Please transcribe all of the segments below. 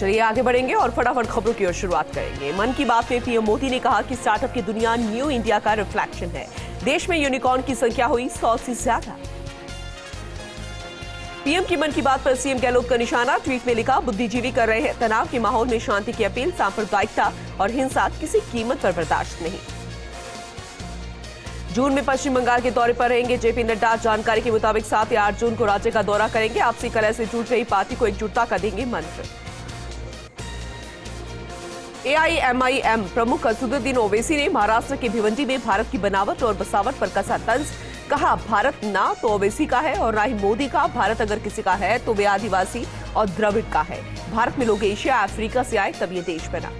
चलिए आगे बढ़ेंगे और फटाफट खबरों की ओर शुरुआत करेंगे। मन की बात में पीएम मोदी ने कहा कि स्टार्टअप की दुनिया न्यू इंडिया का रिफ्लेक्शन है। देश में यूनिकॉर्न की संख्या हुई 100 से ज्यादा। पीएम की मन की बात पर सीएम गहलोत का निशाना। ट्वीट में लिखा, बुद्धिजीवी कर रहे हैं तनाव के माहौल में शांति की अपील। सांप्रदायिकता और हिंसा किसी कीमत पर बर्दाश्त नहीं। जून में पश्चिम बंगाल के दौरे पर रहेंगे जेपी नड्डा। जानकारी के मुताबिक 7 या 8 जून को राज्य का दौरा करेंगे। आपसी कलह से जुट रही पार्टी को एकजुटता का देंगे मंत्र। एआईएमआईएम प्रमुख असदुद्दीन ओवैसी ने महाराष्ट्र के भिवंडी में भारत की बनावट और बसावट पर कसा तंज। कहा, भारत ना तो ओवैसी का है और ना ही मोदी का। भारत अगर किसी का है तो वे आदिवासी और द्रविड़ का है। भारत में लोग एशिया अफ्रीका से आए तब ये देश बना।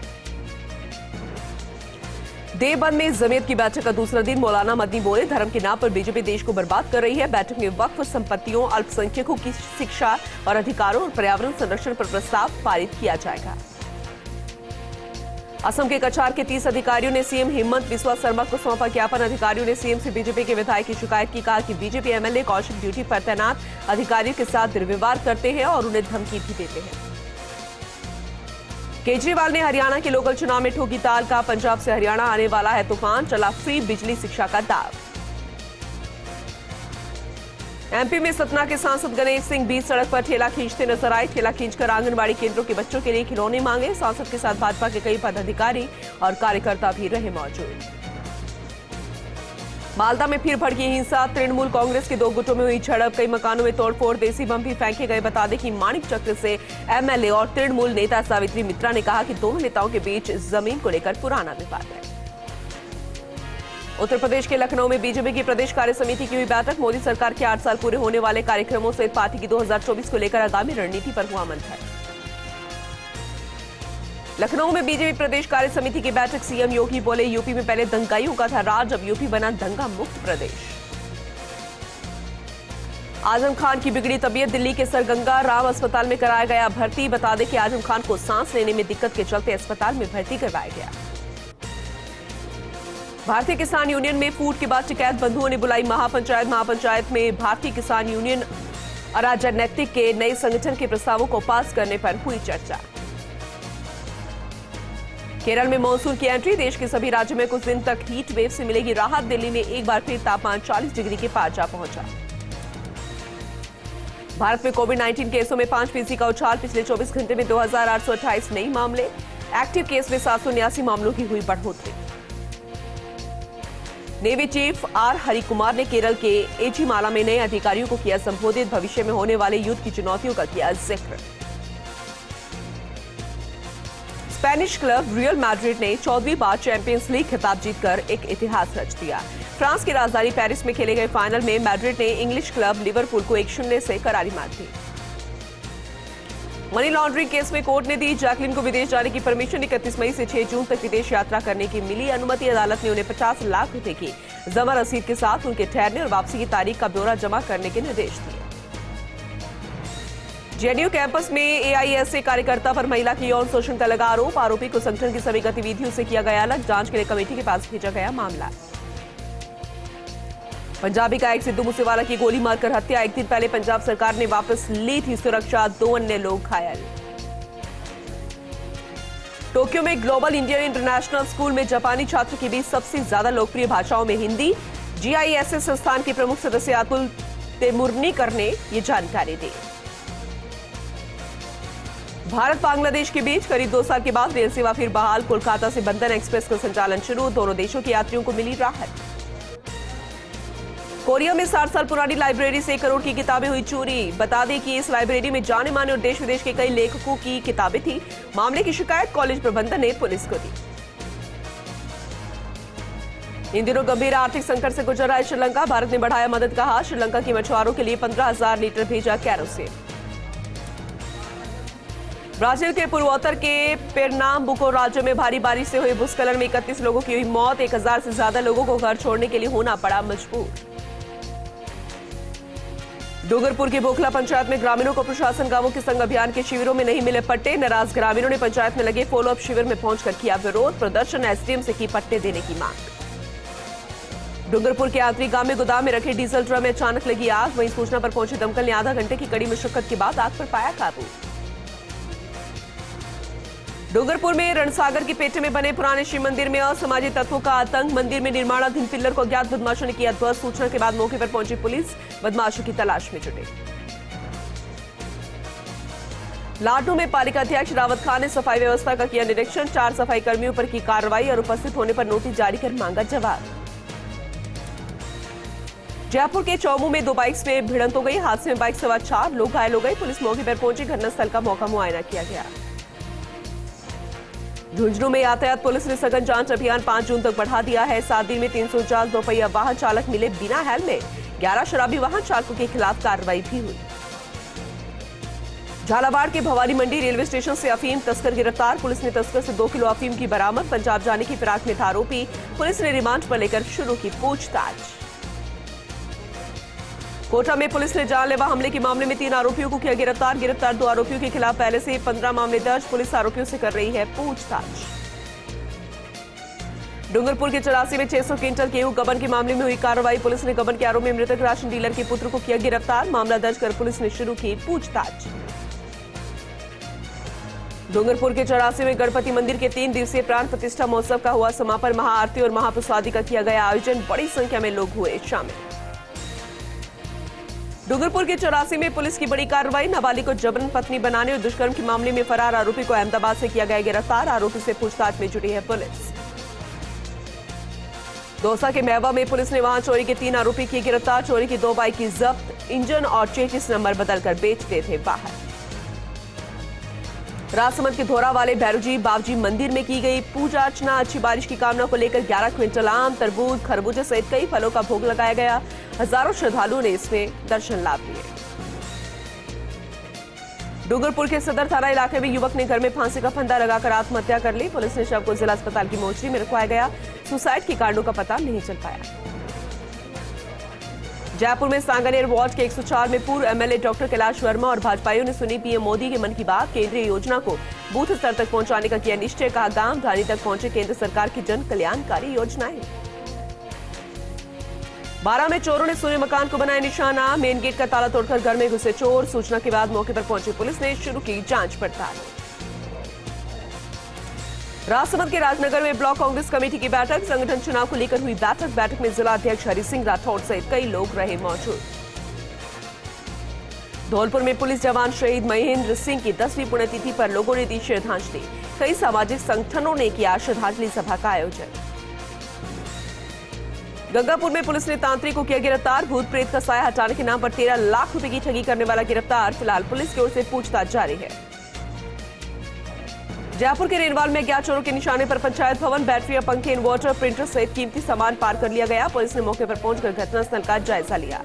देवबंद में जमीयत की बैठक का दूसरा दिन। मौलाना मदनी बोले, धर्म के नाम पर बीजेपी देश को बर्बाद कर रही है। बैठक में वक्फ संपत्तियों, अल्पसंख्यकों की शिक्षा और अधिकारों और पर्यावरण संरक्षण पर प्रस्ताव पारित किया जाएगा। असम के कछार के 30 अधिकारियों ने सीएम हेमंत बिस्वा शर्मा को सौंपा ज्ञापन। अधिकारियों ने सीएम से बीजेपी के विधायक की शिकायत की। कहा कि बीजेपी एमएलए कौशल ड्यूटी पर तैनात अधिकारियों के साथ दुर्व्यवहार करते हैं और उन्हें धमकी भी देते हैं। केजरीवाल ने हरियाणा के लोकल चुनाव में ठोकी ताल। का पंजाब से हरियाणा आने वाला है तूफान। चला फ्री बिजली शिक्षा का दाव। एमपी में सतना के सांसद गणेश सिंह बीच सड़क पर ठेला खींचते नजर आए। ठेला खींचकर आंगनबाड़ी केंद्रों के बच्चों के लिए खिलौने मांगे। सांसद के साथ भाजपा के कई पदाधिकारी और कार्यकर्ता भी रहे मौजूद। मालदा में फिर भड़की हिंसा। तृणमूल कांग्रेस के 2 गुटों में हुई झड़प। कई मकानों में तोड़फोड़, देसी बम भी फेंके गए। बता दें कि माणिक चक्र से एमएलए और तृणमूल नेता सावित्री मित्रा ने कहा कि दोनों नेताओं के बीच जमीन को लेकर पुराना विवाद है। उत्तर प्रदेश के लखनऊ में बीजेपी की प्रदेश कार्य समिति की हुई बैठक। मोदी सरकार के 8 साल पूरे होने वाले कार्यक्रमों सहित पार्टी की 2024 को लेकर आगामी रणनीति पर हुआ मंथन। लखनऊ में बीजेपी प्रदेश कार्य समिति की बैठक। सीएम योगी बोले, यूपी में पहले दंगाइयों का था राज, अब यूपी बना दंगा मुक्त प्रदेश। आजम खान की बिगड़ी तबीयत। दिल्ली के सरगंगा राम अस्पताल में कराया गया भर्ती। बता दें कि आजम खान को सांस लेने में दिक्कत के चलते अस्पताल में भर्ती करवाया गया। भारतीय किसान यूनियन में फूट के बाद शिकायत। बंधुओं ने बुलाई महापंचायत। महापंचायत में भारतीय किसान यूनियन अराजनैतिक के नए संगठन के प्रस्तावों को पास करने पर हुई चर्चा। केरल में मानसून की एंट्री। देश के सभी राज्यों में कुछ दिन तक हीट वेव से मिलेगी राहत। दिल्ली में एक बार फिर तापमान 40 डिग्री के पार जा पहुंचा। भारत में कोविड-19 केसों में 5% का उछाल। पिछले 24 घंटे में 2828 नए मामले। एक्टिव केस में 789 मामलों की हुई बढ़ोतरी। नेवी चीफ आर हरिकुमार ने केरल के एझिमाला में नए अधिकारियों को किया संबोधित। भविष्य में होने वाले युद्ध की चुनौतियों का किया जिक्र। स्पेनिश क्लब रियल मैड्रिड ने 14वीं बार चैंपियंस लीग खिताब जीतकर एक इतिहास रच दिया। फ्रांस की राजधानी पेरिस में खेले गए फाइनल में मैड्रिड ने इंग्लिश क्लब लिवरपूल को 1-0 से करारी मार दी। मनी लॉन्ड्रिंग केस में कोर्ट ने दी जैकलिन को विदेश जाने की परमिशन। 31 मई से 6 जून तक विदेश यात्रा करने की मिली अनुमति। अदालत ने उन्हें 50 लाख रुपए की जमा रसीद के साथ उनके ठहरने और वापसी की तारीख का ब्यौरा जमा करने के निर्देश दिए। जेएनयू कैंपस में एआईएसए कार्यकर्ता पर महिला की यौन शोषण का लगा आरोप। आरोपी को संगठन की सभी गतिविधियों से किया गया अलग। जांच के लिए कमेटी के पास भेजा गया मामला। पंजाबी गायक सिद्धू मूसेवाला की गोली मारकर हत्या। एक दिन पहले पंजाब सरकार ने वापस ली थी सुरक्षा। 2 अन्य लोग घायल। टोक्यो में ग्लोबल इंडियन इंटरनेशनल स्कूल में जापानी छात्र के बीच सबसे ज्यादा लोकप्रिय भाषाओं में हिंदी। जीआईएसएस संस्थान के प्रमुख सदस्य अतुल तेमुरनीकर ने ये जानकारी दी। भारत बांग्लादेश के बीच करीब 2 साल के बाद रेल सेवा फिर बहाल। कोलकाता से बंधन एक्सप्रेस का संचालन शुरू। दोनों देशों के यात्रियों को मिली राहत। कोरिया में 60 साल पुरानी लाइब्रेरी से 1 करोड़ की किताबें हुई चोरी। बता दें कि इस लाइब्रेरी में जाने माने और देश विदेश के कई लेखकों की किताबें थी। मामले की शिकायत कॉलेज प्रबंधन ने पुलिस को दी। इन दिनों गंभीर आर्थिक संकट से गुजर रहा है श्रीलंका। भारत ने बढ़ाया मदद का हाथ। श्रीलंका के मछुआरों के लिए 15,000 लीटर भेजा कैरोसिन। ब्राजील के पूर्वोत्तर के पेरनाम्बुको राज्य में भारी बारिश से हुई भूस्खलन में 31 लोगों की हुई मौत। 1000 से ज्यादा लोगों को घर छोड़ने के लिए होना पड़ा मजबूर। डूंगरपुर की बोखला पंचायत में ग्रामीणों को प्रशासन गांवों के संग अभियान के शिविरों में नहीं मिले पट्टे। नाराज ग्रामीणों ने पंचायत में लगे फॉलोअप शिविर में पहुंचकर किया विरोध। प्रदर्शन। एसडीएम से की पट्टे देने की मांग। डूंगरपुर के आंतरी गांव में गोदाम में रखे डीजल ड्रम में अचानक लगी आग। वहीं सूचना पर पहुंचे दमकल ने आधा घंटे की कड़ी मशक्कत के बाद आग पर पाया काबू। डूंगरपुर में रणसागर की पेटे में बने पुराने शिव मंदिर में असामाजिक तत्वों का आतंक। मंदिर में निर्माणाधीन पिल्लर को अज्ञात बदमाशों ने किया ध्वस्त। सूचना के बाद मौके पर पहुंची पुलिस बदमाशों की तलाश में जुटी। लाडू में पालिका अध्यक्ष रावत खान ने सफाई व्यवस्था का किया निरीक्षण। 4 सफाई कर्मियों पर की कार्रवाई और उपस्थित होने पर नोटिस जारी कर मांगा जवाब। जयपुर के चौमू में 2 बाइक्स में भिड़ंत हो गई। हादसे में बाइक सवार 4 लोग घायल हो गए। पुलिस मौके पर पहुंची, घटनास्थल का मौका मुआयना किया गया। झुंझुनू में यातायात पुलिस ने सघन जांच अभियान 5 जून तक बढ़ा दिया है। 7 दिन में 349 दोपहिया वाहन चालक मिले बिना हेलमेट। 11 शराबी वाहन चालकों के खिलाफ कार्रवाई भी हुई। झालावाड़ के भवानी मंडी रेलवे स्टेशन से अफीम तस्कर गिरफ्तार। पुलिस ने तस्कर से 2 किलो अफीम की बरामद। पंजाब जाने की फिराक में था आरोपी। पुलिस ने रिमांड पर लेकर शुरू की पूछताछ। कोटा में पुलिस ने जानलेवा हमले के मामले में 3 आरोपियों को किया गिरफ्तार। 2 आरोपियों के खिलाफ पहले से 15 मामले दर्ज। पुलिस आरोपियों से कर रही है पूछताछ। डूंगरपुर के 84 में 600 क्विंटल गेहूं गबन के मामले में हुई कार्रवाई। पुलिस ने गबन के आरोप में मृतक राशन डीलर के पुत्र को किया गिरफ्तार। मामला दर्ज कर पुलिस ने शुरू की पूछताछ। डूंगरपुर के 84 में गणपति मंदिर के 3 दिवसीय प्राण प्रतिष्ठा महोत्सव का हुआ समापन। महाआरती और महाप्रसादी का किया गया आयोजन। बड़ी संख्या में लोग हुए शामिल। डूंगरपुर के 84 में पुलिस की बड़ी कार्रवाई। नाबालिग को जबरन पत्नी बनाने और दुष्कर्म के मामले में फरार आरोपी को अहमदाबाद से किया गया गिरफ्तार। आरोपी से पूछताछ में जुटी है पुलिस। दौसा के महवा में पुलिस ने वहां चोरी के 3 आरोपी किए गिरफ्तार। चोरी की 2 बाइक की जब्त। इंजन और चेचिस नंबर बदलकर बेचते थे बाहर। राजसमंद के धोरा वाले भैरूजी बाबजी मंदिर में की गई पूजा अर्चना। अच्छी बारिश की कामना को लेकर 11 क्विंटल आम, तरबूज, खरबूजे सहित कई फलों का भोग लगाया गया। हजारों श्रद्धालुओं ने इसमें दर्शन लाभ लिए। डूंगरपुर के सदर थाना इलाके में युवक ने घर में फांसी का फंदा लगाकर आत्महत्या कर ली। पुलिस ने शव को जिला अस्पताल की मोर्चरी में रखवाया गया। सुसाइड के कारणों का पता नहीं चल पाया। जयपुर में सांगानेर वार्ड के 104 में पूर्व एमएलए डॉक्टर कैलाश वर्मा और भाजपाइयों ने सुनी पीएम मोदी के मन की बात। केंद्रीय योजना को बूथ स्तर तक पहुंचाने का किया निश्चय। कहा गांव ढाणी तक पहुंचे केंद्र सरकार की जन कल्याणकारी योजनाएं। 12 में चोरों ने सोने मकान को बनाया निशाना। मेन गेट का ताला तोड़कर घर में घुसे चोर। सूचना के बाद मौके पर पहुंची पुलिस ने शुरू की जांच पड़ताल। राजसमंद के राजनगर में ब्लॉक कांग्रेस कमेटी की बैठक। संगठन चुनाव को लेकर हुई बैठक में जिला अध्यक्ष हरि सिंह राठौड़ सहित कई लोग रहे मौजूद। धौलपुर में पुलिस जवान शहीद महेंद्र सिंह की 10वीं पुण्यतिथि पर लोगों ने दी श्रद्धांजलि। कई सामाजिक संगठनों ने किया श्रद्धांजलि सभा का आयोजन। गंगापुर में पुलिस ने तांत्रिक को किया गिरफ्तार। भूत प्रेत का साया हटाने के नाम पर 13 लाख रुपए की ठगी करने वाला गिरफ्तार। फिलहाल पुलिस की ओर से पूछताछ जारी है। जयपुर के रेनवाल में अज्ञात चोरों के निशाने पर पंचायत भवन, बैटरी, पंखे, इन्वर्टर, प्रिंटर सहित कीमती सामान पार कर लिया गया। पुलिस ने मौके पर पहुंचकर घटनास्थल का जायजा लिया।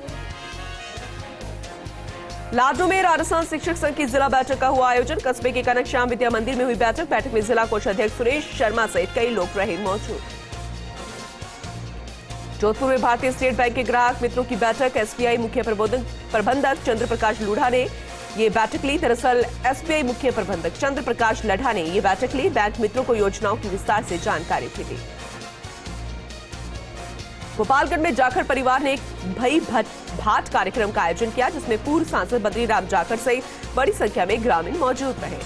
लाडू में राजस्थान शिक्षक संघ की जिला बैठक का हुआ आयोजन। कस्बे के कनक श्याम विद्या मंदिर में हुई बैठक में जिला कोषाध्यक्ष सुरेश शर्मा सहित कई लोग रहे मौजूद। जोधपुर में भारतीय स्टेट बैंक के ग्राहक मित्रों की बैठक। एसबीआई मुख्य प्रबंधक चंद्र प्रकाश लूढ़ा ने ये बैठक ली। दरअसल एसबीआई मुख्य प्रबंधक चंद्र प्रकाश लढ़ा ने ये बैठक ली। बैंक मित्रों को योजनाओं की विस्तार से जानकारी भी दी। गोपालगंज में जाखड़ परिवार ने एक भई भाट कार्यक्रम का आयोजन किया, जिसमें पूर्व सांसद बद्रीराम जाखड़ सहित बड़ी संख्या में ग्रामीण मौजूद रहे।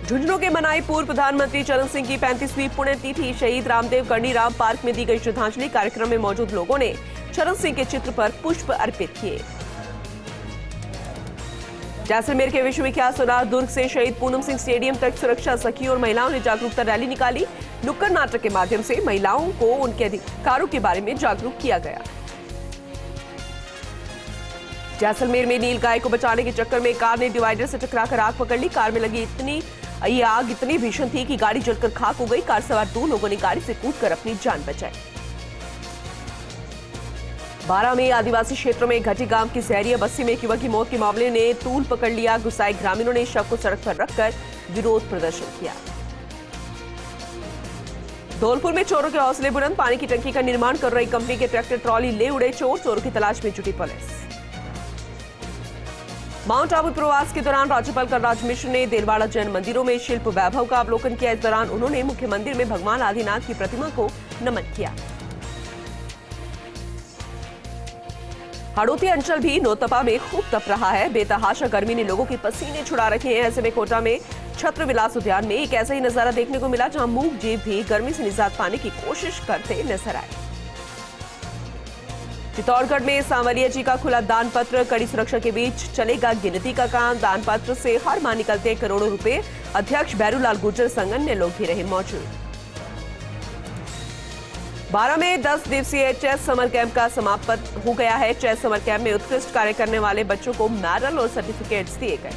झुंझुनू के मनाई पूर्व प्रधानमंत्री चरण सिंह की 35वीं पुण्यतिथि। शहीद रामदेव कर्णीराम पार्क में दी गई श्रद्धांजलि। कार्यक्रम में मौजूद लोगों ने चरण सिंह के चित्र पर पुष्प अर्पित किए। जैसलमेर के विश्वविख्यात सोनार दुर्ग से शहीद पूनम सिंह स्टेडियम तक सुरक्षा सखी और महिलाओं ने जागरूकता रैली निकाली। नुक्कड़ नाटक के माध्यम से महिलाओं को उनके अधिकारों के बारे में जागरूक किया गया। जैसलमेर में नील गाय को बचाने के चक्कर में कार ने डिवाइडर से टकराकर आग पकड़ ली। कार में लगी ये आग इतनी भीषण थी कि गाड़ी जलकर खाक हो गई। कार सवार 2 लोगों ने गाड़ी से कूदकर अपनी जान बचाई। 12 में आदिवासी क्षेत्रों में घटी गांव की सहरिया बस्ती में एक युवक की मौत के मामले ने तूल पकड़ लिया। गुस्साए ग्रामीणों ने शव को सड़क पर रखकर विरोध प्रदर्शन किया। धौलपुर में चोरों के हौसले बुलंद। पानी की टंकी का निर्माण कर रही कंपनी के ट्रैक्टर ट्रॉली ले उड़े चोर। चोरों की तलाश में जुटी पुलिस। माउंट आबू प्रवास के दौरान राज्यपाल कलराज मिश्र ने देलवाड़ा जैन मंदिरों में शिल्प वैभव का अवलोकन किया। इस दौरान उन्होंने मुख्य मंदिर में भगवान आदिनाथ की प्रतिमा को नमन किया। हाड़ौती अंचल भी नौतपा में खूब तप रहा है। बेतहाशा गर्मी ने लोगों के पसीने छुड़ा रखे हैं। ऐसे में कोटा में छत्र विलास उद्यान में एक ऐसा ही नजारा देखने को मिला जहां मूक जीव भी गर्मी से निजात पाने की कोशिश करते नजर आए। चित्तौड़गढ़ में सांवरिया जी का खुला दान पत्र, कड़ी सुरक्षा के बीच चलेगा गिनती का काम। दान पत्र से हर माह निकलते करोड़ों रुपए। अध्यक्ष भैरूलाल गुर्जर सहित अन्य लोग भी रहे मौजूद। 12 में 10 दिवसीय चेस समर कैंप का समापन हो गया है। चेस समर कैंप में उत्कृष्ट कार्य करने वाले बच्चों को मेडल और सर्टिफिकेट्स दिए गए।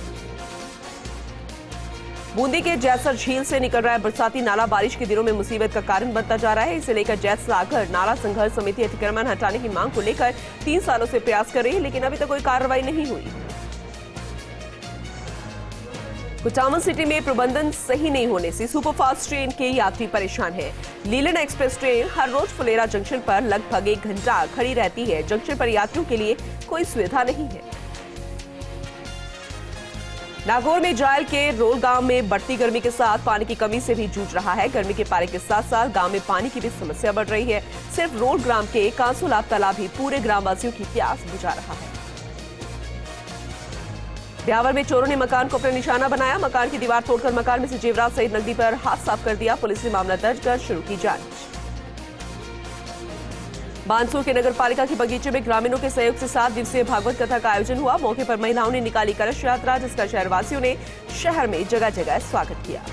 बूंदी के जैसर झील से निकल रहा है बरसाती नाला बारिश के दिनों में मुसीबत का कारण बनता जा रहा है। इसे लेकर जैस सागर नाला संघर्ष समिति अतिक्रमण हटाने की मांग को लेकर 3 सालों से प्रयास कर रही है, लेकिन अभी तक कोई कार्रवाई नहीं हुई। कुचामन सिटी में प्रबंधन सही नहीं होने से सुपरफास्ट ट्रेन के यात्री परेशान हैं। लीलन एक्सप्रेस ट्रेन हर रोज फुलेरा जंक्शन पर लगभग 1 घंटा खड़ी रहती है। जंक्शन पर यात्रियों के लिए कोई सुविधा नहीं है। नागौर में जायल के रोल गांव में बढ़ती गर्मी के साथ पानी की कमी से भी जूझ रहा है। गर्मी के पारे के साथ साथ गांव में पानी की भी समस्या बढ़ रही है। सिर्फ रोल ग्राम के कांसुलाब तालाब ही पूरे ग्रामवासियों की प्यास बुझा रहा है। ब्यावर में चोरों ने मकान को अपना निशाना बनाया। मकान की दीवार तोड़कर मकान में से जेवरात सहित नकदी पर हाथ साफ कर दिया। पुलिस ने मामला दर्ज कर शुरू की जांच। बानसूर के नगर पालिका के बगीचे में ग्रामीणों के सहयोग से 7 दिवसीय भागवत कथा का आयोजन हुआ। मौके पर महिलाओं ने निकाली कलश यात्रा, जिसका शहरवासियों ने शहर में जगह जगह स्वागत किया।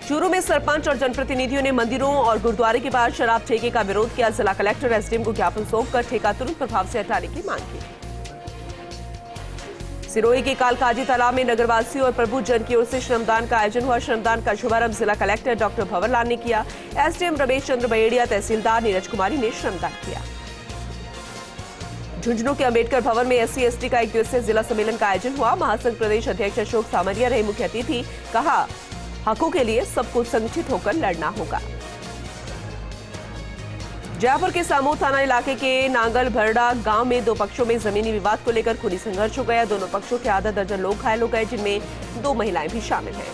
चूरू में सरपंच और जनप्रतिनिधियों ने मंदिरों और गुरुद्वारे के बाहर शराब ठेके का विरोध किया। जिला कलेक्टर एसडीएम को ज्ञापन सौंपकर ठेका तुरंत प्रभाव से हटाने की मांग की। सिरोही के कालकाजी तालाब में नगरवासियों और प्रभु जन की ओर से श्रमदान का आयोजन हुआ। श्रमदान का शुभारंभ जिला कलेक्टर डॉक्टर भंवरलाल ने किया। एसडीएम रमेश चंद्र बहेड़िया, तहसीलदार नीरज कुमारी ने श्रमदान किया। झुंझुनू के अंबेडकर भवन में SC ST का 1 दिवसीय जिला सम्मेलन का आयोजन हुआ। महासंघ प्रदेश अध्यक्ष अशोक सामरिया रहे मुख्य अतिथि। कहा, हकों के लिए सबको संगठित होकर लड़ना होगा। जयपुर के सामूर थाना इलाके के नांगल भरड़ा गांव में 2 पक्षों में जमीनी विवाद को लेकर खूनी संघर्ष हो गया। दोनों पक्षों के आधा दर्जन लोग घायल हो गए, जिनमें 2 महिलाएं भी शामिल हैं।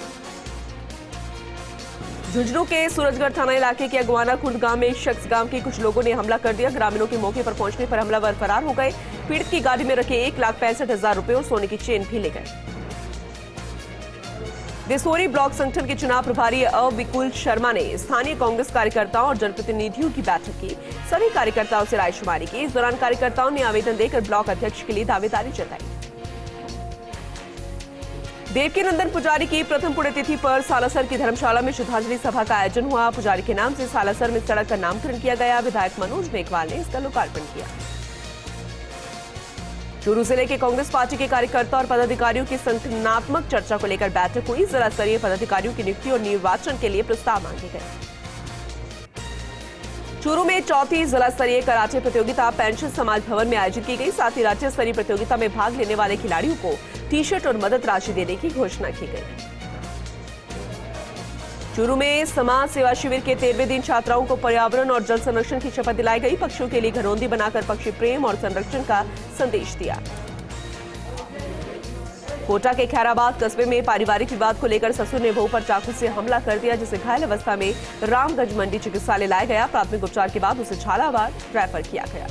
झुंझुनू के सूरजगढ़ थाना इलाके के अगवाना खुर्द गांव में एक शख्स गांव के कुछ लोगों ने हमला कर दिया। ग्रामीणों के मौके पर पहुंचने पर हमलावर फरार हो गए। पीड़ित की गाड़ी में रखे 1,65,000 रुपए और सोने की चेन भी ले गए। देसोरी ब्लॉक संगठन के चुनाव प्रभारी विपुल शर्मा ने स्थानीय कांग्रेस कार्यकर्ताओं और जनप्रतिनिधियों की बैठक की। सभी कार्यकर्ताओं से रायशुमारी की। इस दौरान कार्यकर्ताओं ने आवेदन देकर ब्लॉक अध्यक्ष के लिए दावेदारी जताई। देवकीनंदन पुजारी की प्रथम पुण्यतिथि पर सालासर की धर्मशाला में श्रद्धांजलि सभा का आयोजन हुआ। पुजारी के नाम से सालासर में सड़क का नामकरण किया गया। विधायक मनोज मेघवाल ने इसका लोकार्पण किया। चूरू जिले के कांग्रेस पार्टी के कार्यकर्ता और पदाधिकारियों की संगठनात्मक चर्चा को लेकर बैठक हुई। जिला स्तरीय पदाधिकारियों की नियुक्ति और निर्वाचन के लिए प्रस्ताव मांगे गए। चूरू में 4थी जिला स्तरीय कराटे प्रतियोगिता पेंशन समाज भवन में आयोजित की गई। साथ ही राज्य स्तरीय प्रतियोगिता में भाग लेने वाले खिलाड़ियों को टी-शर्ट और मदद राशि देने की घोषणा की गई। चूरू में समाज सेवा शिविर के 13वें दिन छात्राओं को पर्यावरण और जल संरक्षण की शपथ दिलाई गई। पक्षियों के लिए घरौंदी बनाकर पक्षी प्रेम और संरक्षण का संदेश दिया। कोटा के खैराबाद कस्बे में पारिवारिक विवाद को लेकर ससुर ने बहू पर चाकू से हमला कर दिया, जिसे घायल अवस्था में रामगंज मंडी चिकित्सालय लाया गया। प्राथमिक उपचार के बाद उसे झालावाड़ रेफर किया गया।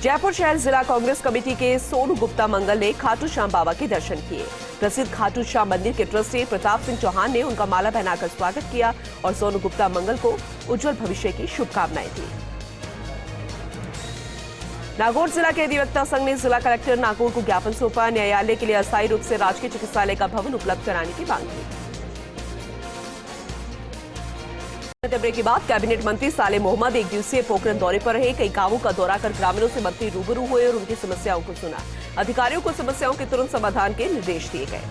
जयपुर शहर जिला कांग्रेस कमेटी के सोनू गुप्ता मंगल ने खाटू श्याम बाबा के दर्शन किए। प्रसिद्ध खाटू श्याम मंदिर के ट्रस्टी प्रताप सिंह चौहान ने उनका माला पहनाकर स्वागत किया और सोनू गुप्ता मंगल को उज्जवल भविष्य की शुभकामनाएं दी। नागौर जिला के अधिवक्ता संघ ने जिला कलेक्टर नागौर को ज्ञापन सौंपा। न्यायालय के लिए अस्थायी रूप से राजकीय चिकित्सालय का भवन उपलब्ध कराने की मांग की। ब्रेक के बाद कैबिनेट मंत्री सालेह मोहम्मद 1 दिवसीय पोखरण दौरे पर रहे। कई गांवों का दौरा कर ग्रामीणों से मंत्री रूबरू हुए और उनकी समस्याओं को सुना। अधिकारियों को समस्याओं के तुरंत समाधान के निर्देश दिए गए।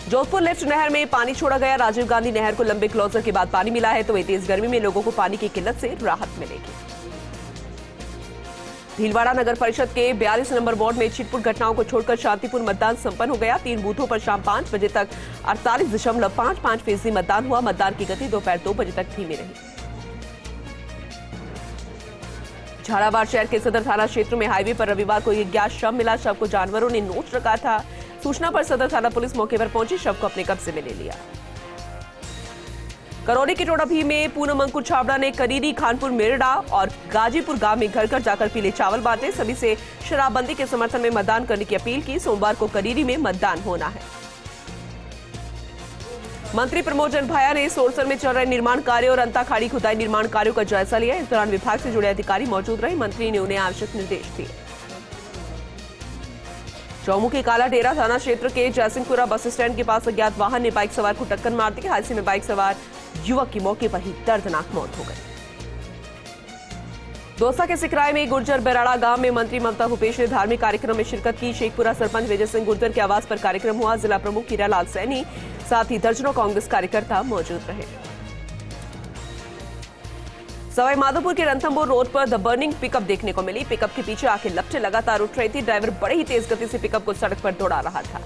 जोधपुर लिफ्ट नहर में पानी छोड़ा गया। राजीव गांधी नहर को लंबे क्लोजर के बाद पानी मिला है, तो तेज गर्मी में लोगों को पानी की किल्लत से राहत मिलेगी। भीलवाड़ा नगर परिषद के 42 नंबर वार्ड में छिटपुट घटनाओं को छोड़कर शांतिपूर्ण मतदान संपन्न हो गया। 3 बूथों पर शाम 5 बजे तक 48.55% मतदान हुआ। मतदान की गति दोपहर 2 बजे तक धीमी रही। झालावाड़ शहर के सदर थाना क्षेत्र में हाईवे पर रविवार को एक ज्ञात शव मिला। शव को जानवरों ने नोच रखा था। सूचना पर सदर थाना पुलिस मौके पर पहुंची, शव को अपने कब्जे में ले लिया। करौली के टोडाभी में पूनम अंकुर छाबड़ा ने करीरी, खानपुर, मेरड़ा और गाजीपुर गांव में घर घर जाकर पीले चावल बांटे। सभी से शराबबंदी के समर्थन में मतदान करने की अपील की। सोमवार को करीरी में मतदान होना है। मंत्री प्रमोद जंभाया ने सोरसर में चल रहे निर्माण कार्य और अंताखाड़ी खुदाई निर्माण कार्यों का जायजा लिया। इस दौरान विभाग से जुड़े अधिकारी मौजूद रहे। मंत्री ने उन्हें आवश्यक निर्देश दिए। चौमुखी काला डेरा थाना क्षेत्र के जयसिंहपुरा बस स्टैंड के पास अज्ञात वाहन ने बाइक सवार को टक्कर मार दी। हादसे में बाइक सवार युवक की मौके पर ही दर्दनाक मौत हो गई। दौसा के सिकराय में गुर्जर बेराड़ा गांव में मंत्री ममता भूपेश ने धार्मिक कार्यक्रम में शिरकत की। शेखपुरा सरपंच विजय सिंह गुर्जर के आवास पर कार्यक्रम हुआ। जिला प्रमुख हीरालाल सैनी साथ ही दर्जनों कांग्रेस कार्यकर्ता मौजूद रहे। सवाई माधोपुर के रणथंभौर रोड पर द बर्निंग पिकअप देखने को मिली। पिकअप के पीछे आके लपटे लगातार उठ रही थी। ड्राइवर बड़े ही तेज गति से पिकअप को सड़क पर दौड़ा रहा था।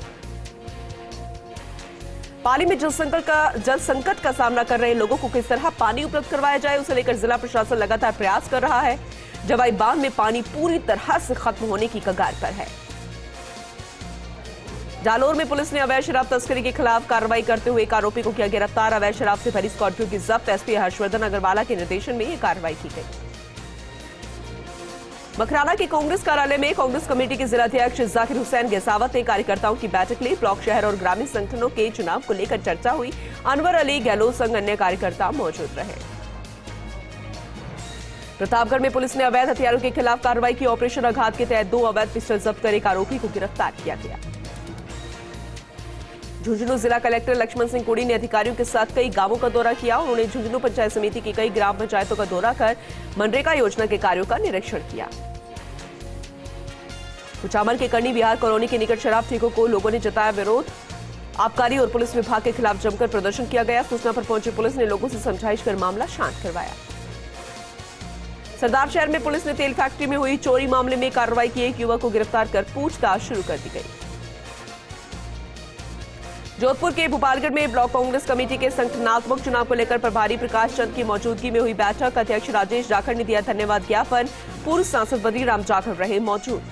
पाली में जल संकट का सामना कर रहे लोगों को किस तरह पानी उपलब्ध करवाया जाए, उसे लेकर जिला प्रशासन लगातार प्रयास कर रहा है। जवाई बांध में पानी पूरी तरह से खत्म होने की कगार पर है। जालोर में पुलिस ने अवैध शराब तस्करी के खिलाफ कार्रवाई करते हुए एक आरोपी को किया गिरफ्तार। अवैध शराब से भरी स्कॉर्पियो की जब्त। एसपी हर्षवर्धन अग्रवाला के निर्देशन में यह कार्रवाई की गई। मखराना के कांग्रेस कार्यालय में कांग्रेस कमेटी के जिलाध्यक्ष जाकिर हुसैन गेसावत ने कार्यकर्ताओं की बैठक ली। ब्लॉक, शहर और ग्रामीण संगठनों के चुनाव को लेकर चर्चा हुई। अनवर अली, गहलोत संग अन्य कार्यकर्ता मौजूद रहे। प्रतापगढ़ में पुलिस ने अवैध हथियारों के खिलाफ कार्रवाई की। ऑपरेशन आघात के तहत 2 अवैध पिस्टल जब्त कर एक आरोपी को गिरफ्तार किया गया। झुंझुनू जिला कलेक्टर लक्ष्मण सिंह कोड़ी ने अधिकारियों के साथ कई गांवों का दौरा किया। उन्होंने झुंझुनू पंचायत समिति की कई ग्राम पंचायतों का दौरा कर मनरेगा योजना के कार्यों का निरीक्षण किया। कुचामन के करनी विहार कॉलोनी के निकट शराब ठेकों को लोगों ने जताया विरोध। आबकारी और पुलिस विभाग के खिलाफ जमकर प्रदर्शन किया गया। सूचना पर पहुंची पुलिस ने लोगों से समझाइश कर मामला शांत करवाया। सरदार शहर में पुलिस ने तेल फैक्ट्री में हुई चोरी मामले में कार्रवाई की। एक युवक को गिरफ्तार कर पूछताछ शुरू कर दी गई। जोधपुर के भोपालगढ़ में ब्लॉक कांग्रेस कमेटी के संगठनात्मक चुनाव को लेकर प्रभारी प्रकाश चंद की मौजूदगी में हुई बैठक। अध्यक्ष राजेश जाखड़ ने दिया धन्यवाद ज्ञापन। पूर्व सांसद बद्रीराम जाखड़ रहे मौजूद।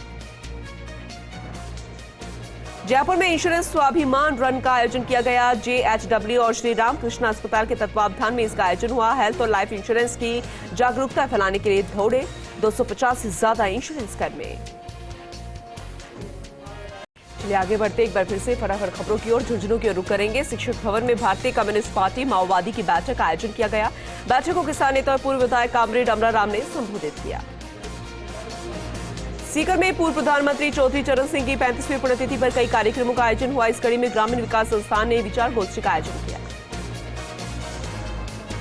जयपुर में इंश्योरेंस स्वाभिमान रन का आयोजन किया गया। JHW और श्री रामकृष्ण अस्पताल के तत्वावधान में इसका आयोजन हुआ। हेल्थ और लाइफ इंश्योरेंस की जागरूकता फैलाने के लिए दौड़े 250 से ज्यादा इंश्योरेंस कर्मी। चलिए आगे बढ़ते एक बार फिर से फटाफट खबरों की ओर। झुंझुनू की ओर रुख करेंगे। शिक्षक भवन में भारतीय कम्युनिस्ट पार्टी माओवादी की बैठक का आयोजन किया गया। बैठक को किसान नेता और पूर्व विधायक कामरेड अमरा राम ने संबोधित किया। सीकर में पूर्व प्रधानमंत्री चौधरी चरण सिंह की 35वीं पुण्यतिथि पर कई कार्यक्रमों का आयोजन हुआ। इस कड़ी में ग्रामीण विकास संस्थान ने विचार गोष्ठी का आयोजन किया।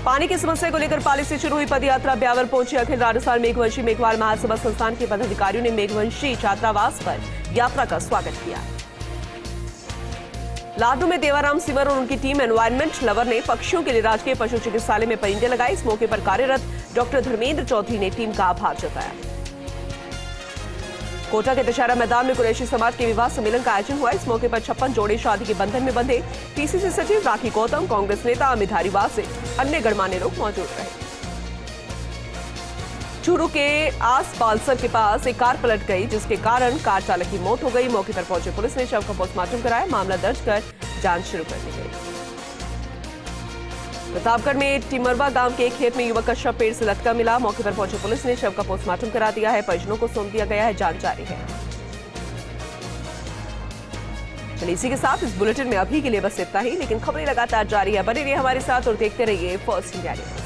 पानी की समस्या को लेकर पाली से शुरू हुई पदयात्रा ब्यावर पहुंची। अखिल राजस्थान मेघवंशी मेघवाल महासभा संस्थान के पदाधिकारियों ने मेघवंशी छात्रावास पर यात्रा का स्वागत किया। लाडू में देवाराम सिवर और उनकी टीम एनवायरमेंट लवर ने पक्षियों के लिए राजकीय पशु चिकित्सालय में परिंदे लगाई। इस मौके पर कार्यरत डॉक्टर धर्मेंद्र चौधरी ने टीम का आभार जताया। कोटा के दशहरा मैदान में कुरैशी समाज के विवाह सम्मेलन का आयोजन हुआ। इस मौके पर 56 जोड़े शादी के बंधन में बंधे। पीसीसी सचिव राखी गौतम, कांग्रेस नेता अमित धारीवाल से अन्य गणमान्य लोग मौजूद रहे। चूरू के आस पालसर के पास एक कार पलट गई, जिसके कारण कार चालक की मौत हो गई। मौके पर पहुंचे पुलिस ने शव का पोस्टमार्टम कराया। मामला दर्ज कर जांच शुरू कर दी गई। प्रतापगढ़ में टिमरवा गांव के एक खेत में युवक का शव पेड़ से लटका मिला। मौके पर पहुंचे पुलिस ने शव का पोस्टमार्टम करा दिया है। परिजनों को सौंप दिया गया है। जांच जारी है। चलिए इसी के साथ इस बुलेटिन में अभी के लिए बस इतना ही, लेकिन खबरें लगातार जारी है। बने रहिए हमारे साथ और देखते रहिए फर्स्ट इंडिया न्यूज़।